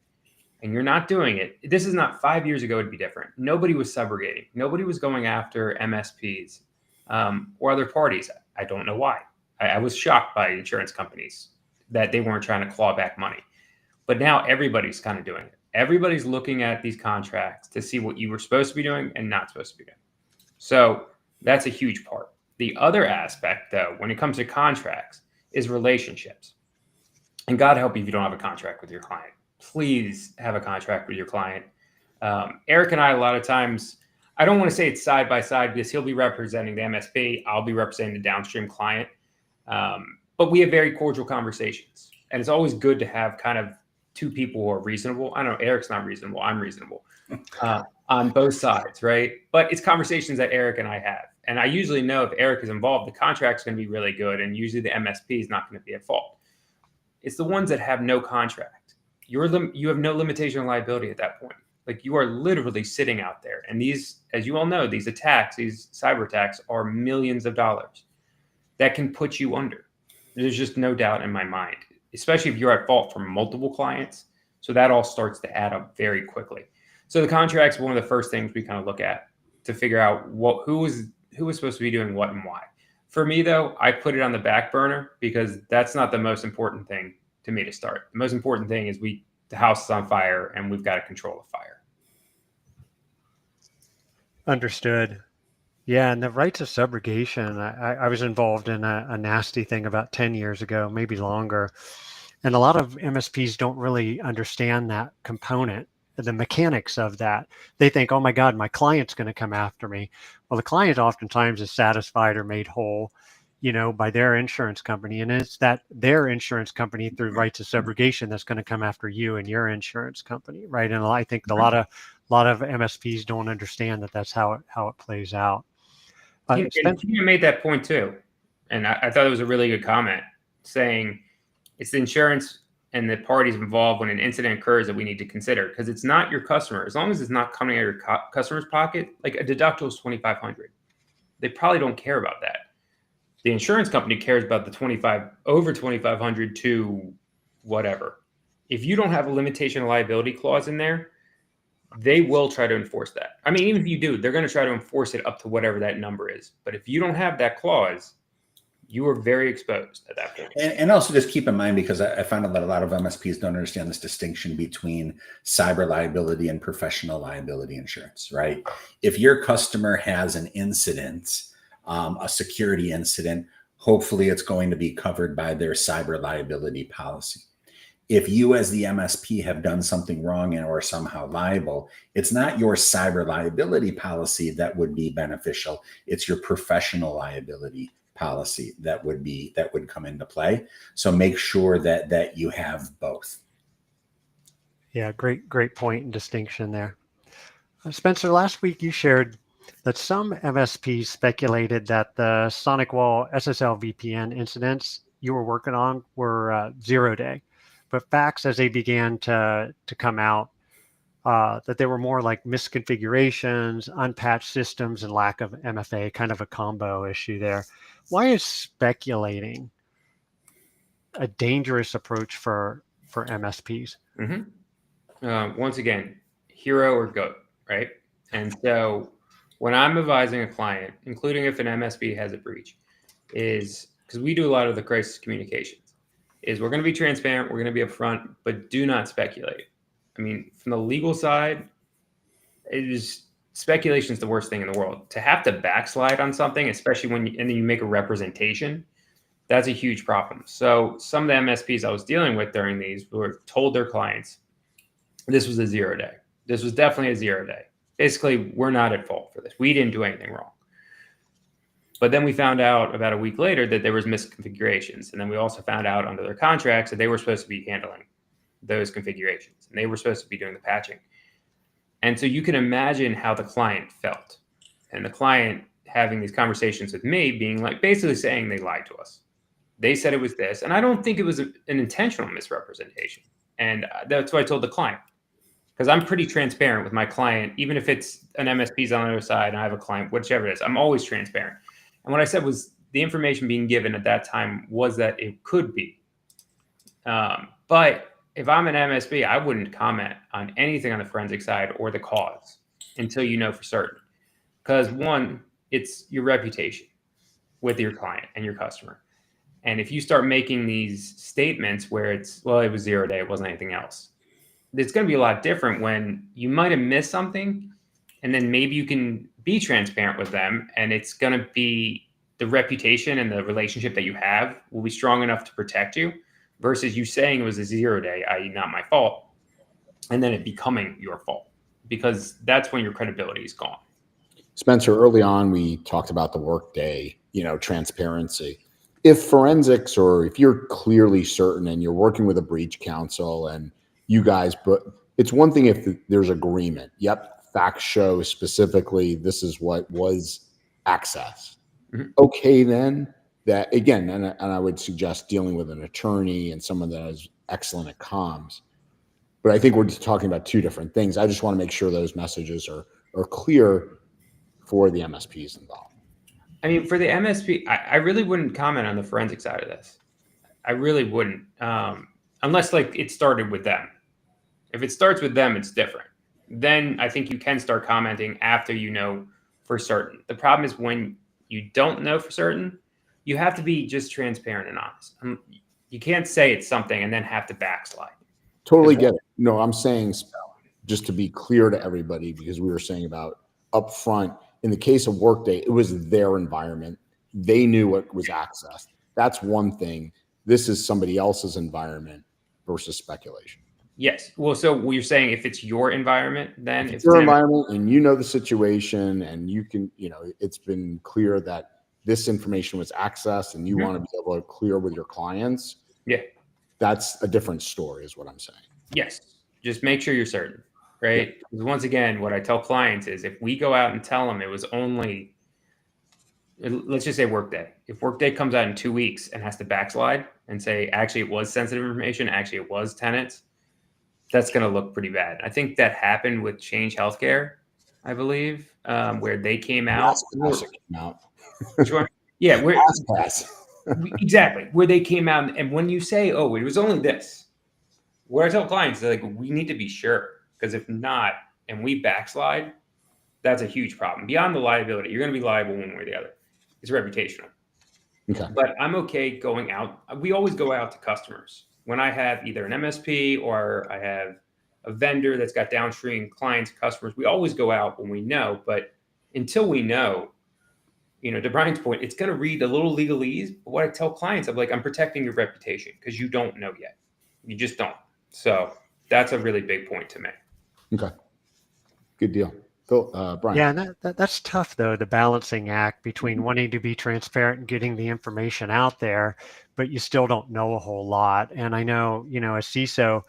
and you're not doing it, this is not 5 years ago, it'd be different. Nobody was subrogating. Nobody was going after MSPs or other parties. I don't know why. I was shocked by insurance companies that they weren't trying to claw back money. But now everybody's kind of doing it. Everybody's looking at these contracts to see what you were supposed to be doing and not supposed to be doing. So that's a huge part. The other aspect, though, when it comes to contracts, is relationships. And God help you if you don't have a contract with your client. Please have a contract with your client. Eric and I, a lot of times, I don't want to say it's side by side, because he'll be representing the MSP. I'll be representing the downstream client. But we have very cordial conversations. And it's always good to have kind of two people who are reasonable. I know Eric's not reasonable. I'm reasonable on both sides, right? But it's conversations that Eric and I have. And I usually know if Eric is involved, the contract's going to be really good. And usually the MSP is not going to be at fault. It's the ones that have no contract. You have no limitation of liability at that point. Like, you are literally sitting out there. And these, as you all know, these attacks, these cyber attacks, are millions of dollars that can put you under. There's just no doubt in my mind, especially if you're at fault for multiple clients. So that all starts to add up very quickly. So the contract's one of the first things we kind of look at to figure out who was supposed to be doing what and why. For me, though, I put it on the back burner, because that's not the most important thing to me to start. The most important thing is the house is on fire and we've got to control the fire. Understood. Yeah, and the rights of subrogation, I was involved in a nasty thing about 10 years ago, maybe longer. And a lot of MSPs don't really understand that component, the mechanics of that. They think, oh my God, my client's going to come after me. Well, the client oftentimes is satisfied or made whole, by their insurance company. And it's that their insurance company, through rights of subrogation, that's going to come after you and your insurance company, right? And I think a lot of MSPs don't understand that that's how it plays out. You made that point too. And I thought it was a really good comment, saying it's the insurance and the parties involved when an incident occurs that we need to consider, because it's not your customer. As long as it's not coming out of your customer's pocket, like a deductible is $2,500. They probably don't care about that. The insurance company cares about the over $2,500 to whatever. If you don't have a limitation of liability clause in there, they will try to enforce that. I mean, even if you do, they're going to try to enforce it up to whatever that number is. But if you don't have that clause, you are very exposed at that point. And also just keep in mind, because I find that a lot of MSPs don't understand this distinction between cyber liability and professional liability insurance, right? If your customer has an incident, a security incident, hopefully it's going to be covered by their cyber liability policy. If you as the MSP have done something wrong and or somehow liable, it's not your cyber liability policy that would be beneficial. It's your professional liability policy that would come into play. So make sure that you have both. Yeah, great point and distinction there. Spencer, last week you shared that some MSPs speculated that the SonicWall SSL VPN incidents you were working on were 0-day, but facts as they began to come out that they were more like misconfigurations, unpatched systems, and lack of MFA, kind of a combo issue there. Why is speculating a dangerous approach for MSPs? Mm-hmm. Once again, hero or goat, right? And so when I'm advising a client, including if an MSP has a breach, is because we do a lot of the crisis communications, is we're going to be transparent, we're going to be upfront, but do not speculate. I mean, from the legal side, speculation is the worst thing in the world. To have to backslide on something, especially when and then you make a representation, that's a huge problem. So some of the MSPs I was dealing with during these were told their clients, this was a 0-day. This was definitely a 0-day. Basically, we're not at fault for this. We didn't do anything wrong. But then we found out about a week later that there was misconfigurations. And then we also found out under their contracts that they were supposed to be handling those configurations. And they were supposed to be doing the patching. And so you can imagine how the client felt. And the client having these conversations with me being like, basically saying they lied to us. They said it was this. And I don't think it was an intentional misrepresentation. And that's what I told the client. Because I'm pretty transparent with my client, even if it's an MSP's on the other side and I have a client, whichever it is, I'm always transparent. And what I said was the information being given at that time was that it could be. But if I'm an MSP, I wouldn't comment on anything on the forensic side or the cause until you know for certain. Because one, it's your reputation with your client and your customer. And if you start making these statements where it's, well, it was 0-day, it wasn't anything else. It's going to be a lot different when you might have missed something and then maybe you can be transparent with them and it's going to be the reputation and the relationship that you have will be strong enough to protect you versus you saying it was a 0-day, i.e. not my fault, and then it becoming your fault because that's when your credibility is gone. Spencer, early on, we talked about the workday, transparency. If forensics or if you're clearly certain and you're working with a breach counsel and you guys, but it's one thing if there's agreement. Yep, facts show specifically this is what was accessed. Mm-hmm. Okay, then that again, and I would suggest dealing with an attorney and someone that is excellent at comms. But I think we're just talking about two different things. I just want to make sure those messages are clear for the MSPs involved. I mean, for the MSP, I really wouldn't comment on the forensic side of this. I really wouldn't, unless like it started with them. If it starts with them, it's different. Then I think you can start commenting after you know for certain. The problem is when you don't know for certain, you have to be just transparent and honest. You can't say it's something and then have to backslide. Totally get it. No, I'm saying just to be clear to everybody, because we were saying about upfront, in the case of Workday, it was their environment. They knew what was accessed. That's one thing. This is somebody else's environment versus speculation. Yes. Well, so you're saying if it's your environment, then if it's your environment and you know the situation and you can, it's been clear that this information was accessed and you want to be able to clear with your clients. Yeah. That's a different story is what I'm saying. Yes. Just make sure you're certain, right? Because once again, what I tell clients is if we go out and tell them it was only let's just say Workday. If Workday comes out in 2 weeks and has to backslide and say, actually, it was sensitive information, actually, it was tenants, that's going to look pretty bad. I think that happened with Change Healthcare, I believe, where they came out. Sure. Yeah, exactly. Where they came out, and when you say, "Oh, it was only this," what I tell clients is like, we need to be sure, because if not, and we backslide, that's a huge problem. Beyond the liability, you're going to be liable one way or the other. It's reputational. Okay. But I'm okay going out. We always go out to customers when I have either an MSP or I have a vendor that's got downstream clients, customers. We always go out when we know. But until we know, to Brian's point, it's going to read a little legalese. But what I tell clients, I'm like, I'm protecting your reputation because you don't know yet. You just don't. So that's a really big point to make. Okay. Good deal. Phil, Brian. Yeah, and that's tough, though, the balancing act between wanting to be transparent and getting the information out there, but you still don't know a whole lot. And I know, as CISO,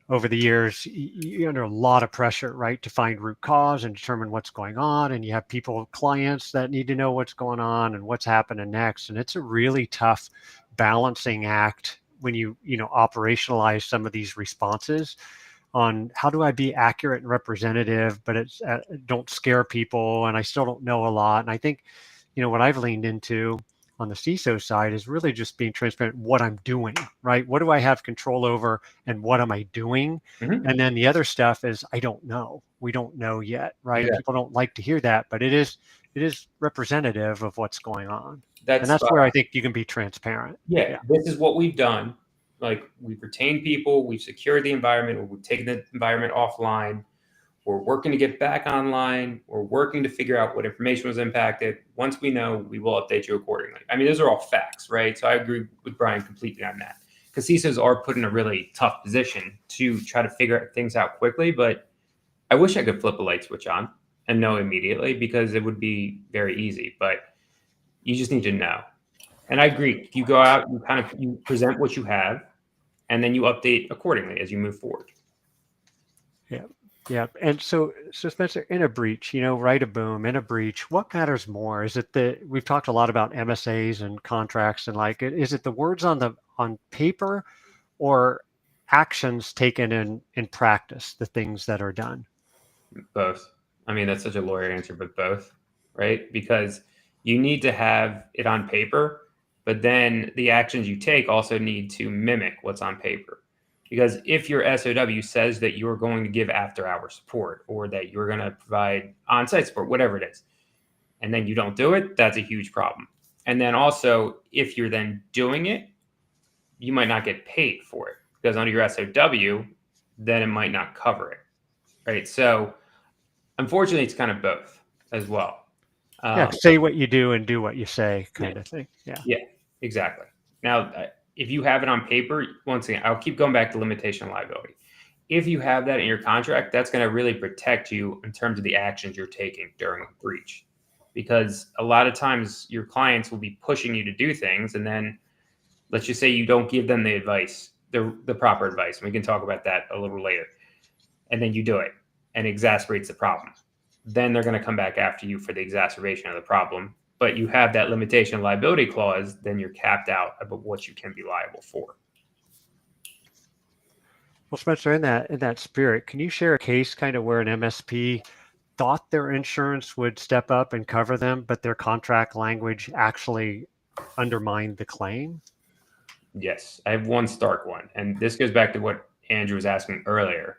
over the years, you're under a lot of pressure, right, to find root cause and determine what's going on. And you have clients that need to know what's going on and what's happening next. And it's a really tough balancing act when you operationalize some of these responses on how do I be accurate and representative, but it's don't scare people, and I still don't know a lot. And I think, what I've leaned into on the CISO side is really just being transparent what I'm doing, right? What do I have control over and what am I doing? Mm-hmm. And then the other stuff is I don't know. We don't know yet, right? Yeah. People don't like to hear that, but it is representative of what's going on. That's where I think you can be transparent. Yeah, this is what we've done. Like, we've retained people, we've secured the environment, or we've taken the environment offline. We're working to get back online. We're working to figure out what information was impacted. Once we know, we will update you accordingly. I mean, those are all facts, right? So I agree with Brian completely on that. Because CISOs are put in a really tough position to try to figure things out quickly. But I wish I could flip a light switch on and know immediately, because it would be very easy. But you just need to know. And I agree. You go out, you present what you have, and then you update accordingly as you move forward. Yeah. And so Spencer, in a breach, right, a boom, in a breach, what matters more? Is it we've talked a lot about MSAs and contracts and is it the words on paper or actions taken in practice, the things that are done? Both. I mean, that's such a lawyer answer, but both, right? Because you need to have it on paper, but then the actions you take also need to mimic what's on paper. Because if your SOW says that you're going to give after-hour support or that you're going to provide on-site support, whatever it is, and then you don't do it, that's a huge problem. And then also, if you're then doing it, you might not get paid for it, because under your SOW, then it might not cover it, right? So unfortunately, it's kind of both as well. Say what you do and do what you say kind of thing. Yeah, exactly. Now, if you have it on paper, once again, I'll keep going back to limitation of liability. If you have that in your contract, that's going to really protect you in terms of the actions you're taking during a breach. Because a lot of times your clients will be pushing you to do things, and then let's just say you don't give them the advice, the proper advice. And we can talk about that a little later. And then you do it, and it exacerbates the problem. Then they're going to come back after you for the exacerbation of the problem. But you have that limitation of liability clause, then you're capped out about what you can be liable for. Well, Spencer, in that spirit, can you share a case kind of where an MSP thought their insurance would step up and cover them, but their contract language actually undermined the claim? Yes, I have one stark one. And this goes back to what Andrew was asking earlier.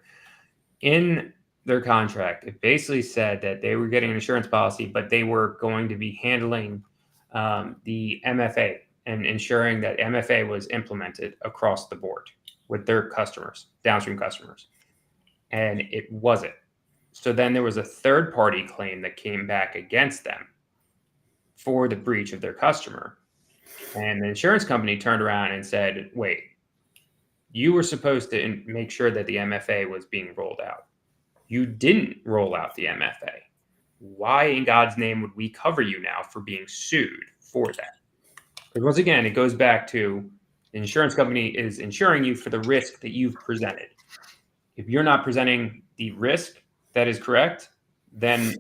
In their contract, it basically said that they were getting an insurance policy, but they were going to be handling the MFA and ensuring that MFA was implemented across the board with their customers, downstream customers. And it wasn't. So then there was a third-party claim that came back against them for the breach of their customer. And the insurance company turned around and said, wait, you were supposed to make sure that the MFA was being rolled out. You didn't roll out the MFA. Why in God's name would we cover you now for being sued for that? Because once again, it goes back to the insurance company is insuring you for the risk that you've presented. If you're not presenting the risk that is correct, then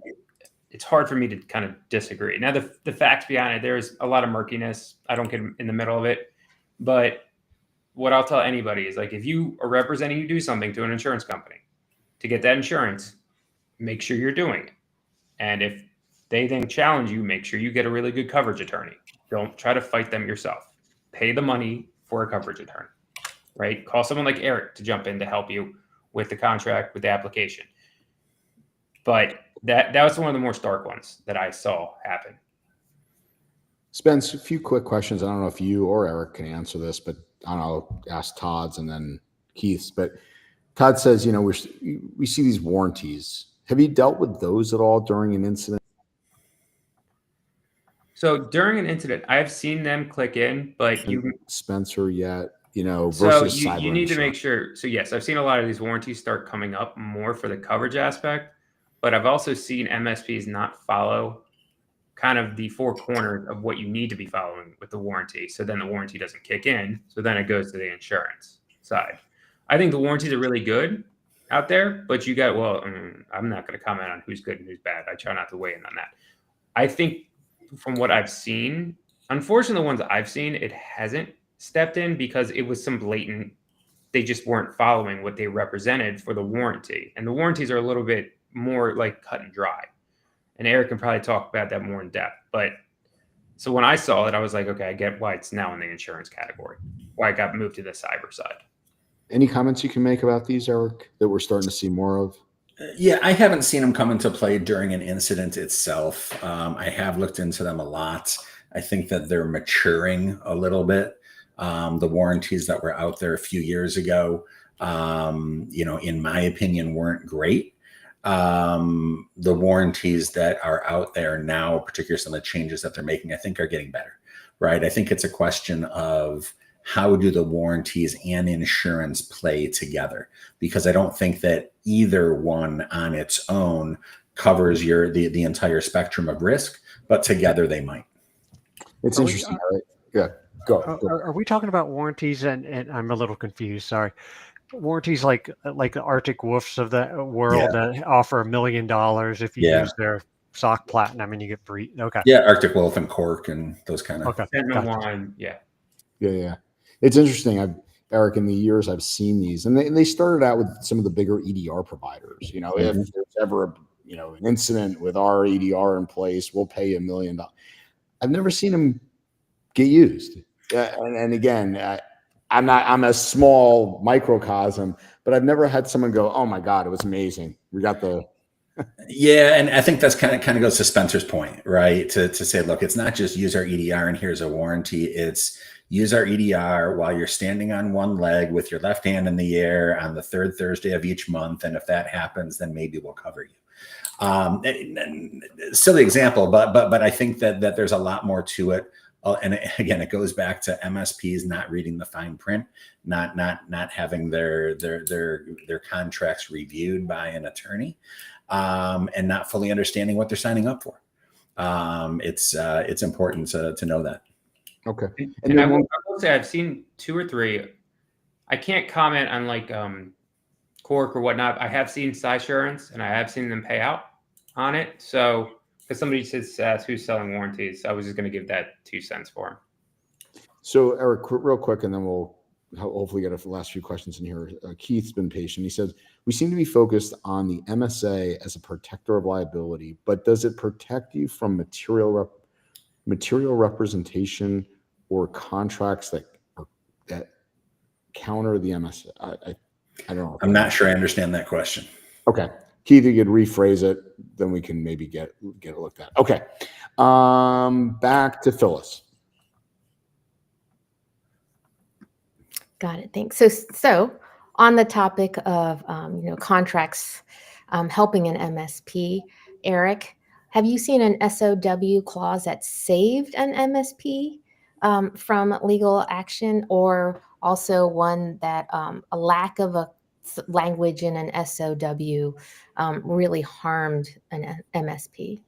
it's hard for me to kind of disagree. Now, the facts behind it, there's a lot of murkiness. I don't get in the middle of it. But what I'll tell anybody is, like, if you are representing, you do something to an insurance company to get that insurance, make sure you're doing it. And if they then challenge you, make sure you get a really good coverage attorney. Don't try to fight them yourself. Pay the money for a coverage attorney, right? Call someone like Eric to jump in to help you with the contract, with the application. But that was one of the more stark ones that I saw happen. Spence, a few quick questions. I don't know if you or Eric can answer this, but I don't know, ask Todd's and then Keith's. But Todd says, you know, we see these warranties. Have you dealt with those at all during an incident? So during an incident, I've seen them click in, but Spencer yet, you know, so versus you need to make insurance. sure. So yes, I've seen a lot of these warranties start coming up more for the coverage aspect, but I've also seen MSPs not follow kind of the four corners of what you need to be following with the warranty. So then the warranty doesn't kick in. So then it goes to the insurance side. I think the warranties are really good out there, but you got, well, I'm not going to comment on who's good and who's bad. I try not to weigh in on that. I think from what I've seen, unfortunately, the ones I've seen, it hasn't stepped in because it was some blatant, they just weren't following what they represented for the warranty. And the warranties are a little bit more like cut and dry. And Eric can probably talk about that more in depth. But so when I saw it, I was like, okay, I get why it's now in the insurance category, why it got moved to the cyber side. Any comments you can make about these, Eric, that we're starting to see more of? Yeah, I haven't seen them come into play during an incident itself. I have looked into them a lot. I think that they're maturing a little bit. The warranties that were out there a few years ago, you know, in my opinion, weren't great. The warranties that are out there now, particularly some of the changes that they're making, I think are getting better, right? I think it's a question of how do the warranties and insurance play together? Because I don't think that either one on its own covers the entire spectrum of risk, but together they might. It's interesting, right? Yeah, go. Are we talking about warranties? And I'm a little confused. Sorry. Warranties like the Arctic Wolfs of the world that offer $1 million if you use their SOC Platinum and you get free. Okay. Yeah, Arctic Wolf and Cork and those kind of. Okay. Yeah. It's interesting. Eric, in the years I've seen these, and they started out with some of the bigger EDR providers. You know, if there's ever an incident with our EDR in place, we'll pay you $1 million. I've never seen them get used. And again, I'm a small microcosm, but I've never had someone go, "Oh my God, it was amazing. We got the." Yeah, and I think that's kind of goes to Spencer's point, right? To say, look, it's not just use our EDR and here's a warranty. It's use our EDR while you're standing on one leg with your left hand in the air on the third Thursday of each month, and if that happens, then maybe we'll cover you. And silly example, but I think that there's a lot more to it. And again, it goes back to MSPs not reading the fine print, not having their contracts reviewed by an attorney, and not fully understanding what they're signing up for. It's important to know that. Okay. And I will say I've seen 2 or 3. I can't comment on like Cork or whatnot. I have seen Cysurance and I have seen them pay out on it. So because somebody says who's selling warranties, I was just going to give that 2 cents for him. So Eric, real quick, and then we'll hopefully get a last few questions in here. Keith's been patient. He says, we seem to be focused on the MSA as a protector of liability, but does it protect you from material representation or contracts that counter the MSA? I don't know. I'm not sure I understand that question. Okay. Keith, you could rephrase it, then we can maybe get it looked at. Okay. Back to Phyllis. Got it. Thanks. So on the topic of contracts helping an MSP, Eric, have you seen an SOW clause that saved an MSP from legal action, or also one that a lack of a language in an SOW really harmed an MSP?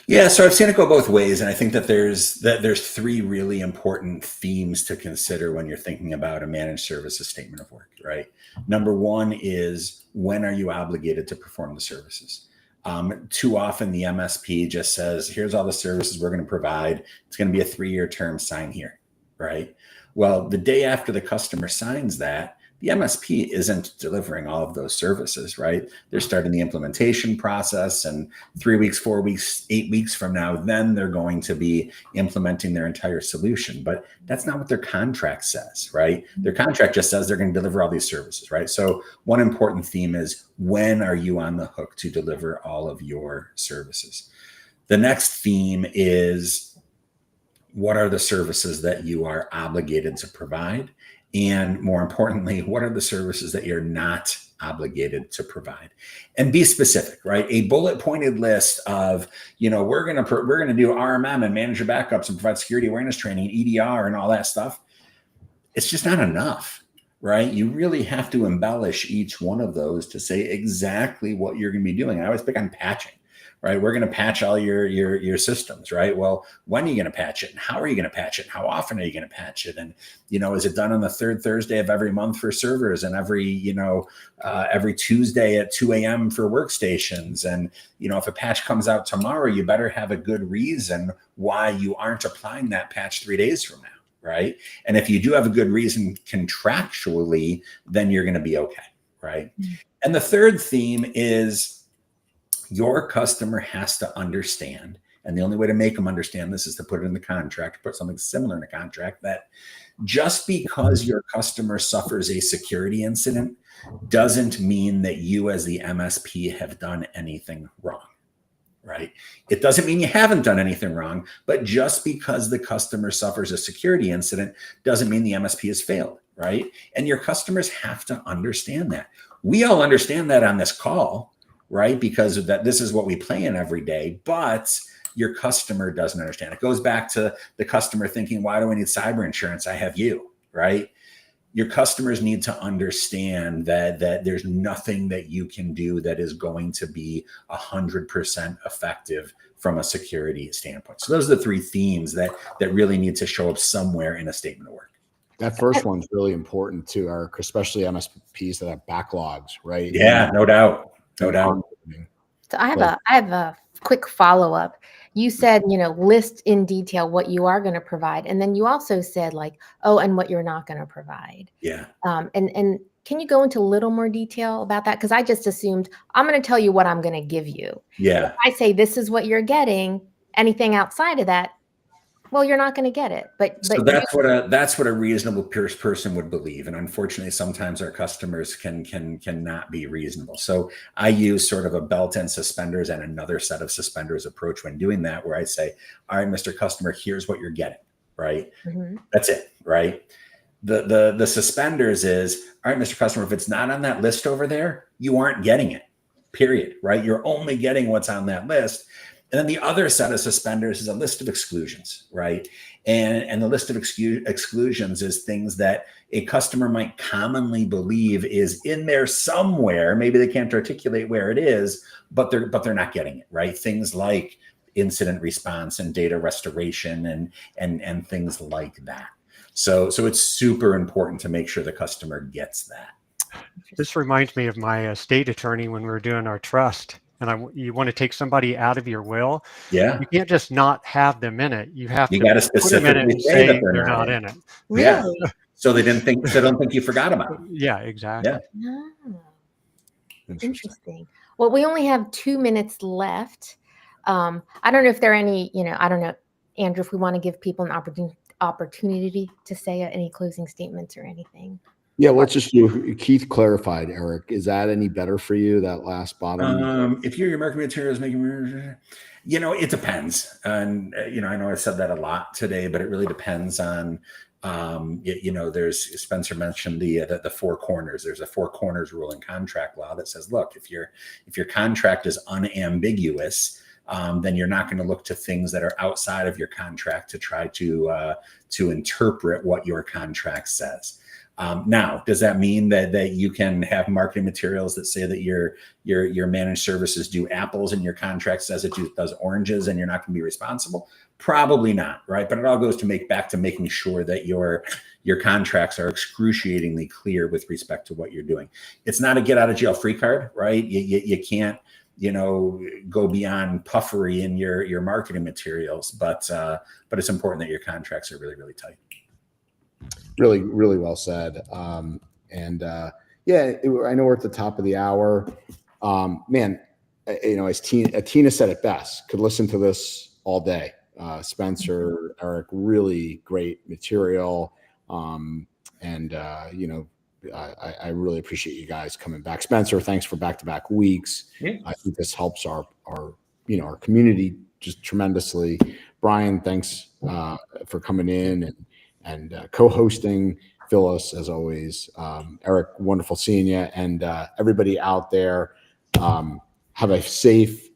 Yeah, so I've seen it go both ways, and I think that there's 3 really important themes to consider when you're thinking about a managed services statement of work, right? Number 1 is, when are you obligated to perform the services? Too often the MSP just says, here's all the services we're going to provide. It's going to be a 3-year term, sign here, right? Well, the day after the customer signs that, the MSP isn't delivering all of those services, right? They're starting the implementation process, and 3 weeks, 4 weeks, 8 weeks from now, then they're going to be implementing their entire solution. But that's not what their contract says, right? Their contract just says they're going to deliver all these services, right? So one important theme is, when are you on the hook to deliver all of your services? The next theme is, what are the services that you are obligated to provide? And more importantly, what are the services that you're not obligated to provide? And be specific, right? A bullet pointed list of, we're going to do RMM and manage your backups and provide security awareness training, EDR and all that stuff. It's just not enough, right? You really have to embellish each one of those to say exactly what you're going to be doing. I always pick on patching. Right? We're going to patch all your systems, right? Well, when are you going to patch it? And how are you going to patch it? And how often are you going to patch it? And, is it done on the third Thursday of every month for servers, and every Tuesday at 2 a.m. for workstations? And, if a patch comes out tomorrow, you better have a good reason why you aren't applying that patch 3 days from now, right? And if you do have a good reason contractually, then you're going to be okay, right? Mm-hmm. And the third theme is, your customer has to understand, and the only way to make them understand this is to put it in the contract, put something similar in the contract, that just because your customer suffers a security incident doesn't mean that you as the MSP have done anything wrong, right? It doesn't mean you haven't done anything wrong, but just because the customer suffers a security incident doesn't mean the MSP has failed, right? And your customers have to understand that. We all understand that on this call, right? Because of that, this is what we play in every day, but your customer doesn't understand. It goes back to the customer thinking, why do I need cyber insurance? I have you, right? Your customers need to understand that there's nothing that you can do that is going to be 100% effective from a security standpoint. So those are the three themes that really need to show up somewhere in a statement of work. That first one's really important to Eric, especially MSPs that have backlogs, right? Yeah, no doubt. No doubt. So I have a quick follow-up. You said, list in detail what you are going to provide. And then you also said and what you're not going to provide. Yeah. And can you go into a little more detail about that? Because I just assumed I'm going to tell you what I'm going to give you. Yeah. If I say this is what you're getting, anything outside of that, well, you're not going to get it. But that's what a reasonable person would believe. And unfortunately, sometimes our customers cannot be reasonable. So I use sort of a belt and suspenders and another set of suspenders approach when doing that, where I say, all right, Mr. Customer, here's what you're getting, right? Mm-hmm. That's it, right? The suspenders is, all right, Mr. Customer, if it's not on that list over there, you aren't getting it, period, right? You're only getting what's on that list. And then the other set of suspenders is a list of exclusions, right? And the list of exclusions is things that a customer might commonly believe is in there somewhere. Maybe they can't articulate where it is, but they're not getting it, right? Things like incident response and data restoration and things like that. So it's super important to make sure the customer gets that. This reminds me of my estate attorney when we were doing our trust. And you want to take somebody out of your will. Yeah. You can't just not have them in it. You have to put them in it and say that they're not in it. Really? Yeah. So they don't think you forgot about them. Yeah, exactly. Yeah. Oh, interesting. Well, we only have 2 minutes left. I don't know if there are any, I don't know, Andrew, if we want to give people an opportunity to say any closing statements or anything. Yeah, let's just do. Keith clarified, Eric. Is that any better for you? That last bottom. If your marketing materials making, it depends. And I know I said that a lot today, but it really depends on. There's Spencer mentioned the four corners. There's a four corners rule in contract law that says, look, if your contract is unambiguous, then you're not going to look to things that are outside of your contract to try to interpret what your contract says. Now, does that mean that you can have marketing materials that say that your managed services do apples and your contract says it does oranges and you're not going to be responsible? Probably not, right? But it all goes back to making sure that your contracts are excruciatingly clear with respect to what you're doing. It's not a get out of jail free card, right? You can't go beyond puffery in your marketing materials, but it's important that your contracts are really, really tight. Really, really well said. Yeah, I know we're at the top of the hour. Man, as Tina said it best, could listen to this all day. Spencer, Eric, really great material. I really appreciate you guys coming back. Spencer, thanks for back-to-back weeks. Yeah. I think this helps our community just tremendously. Brian, thanks for coming in and co-hosting. Phyllis, as always. Eric, wonderful seeing you. And everybody out there, have a safe,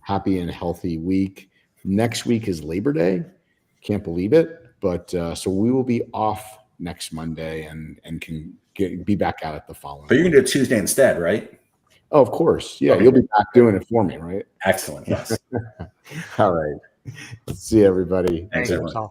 happy, and healthy week. Next week is Labor Day. Can't believe it. But so we will be off next Monday and can be back at it the following. But you're going to do it Tuesday instead, right? Oh, of course. Yeah, okay. You'll be back doing it for me, right? Excellent. Yes. All right. See you, everybody. Thanks, everyone.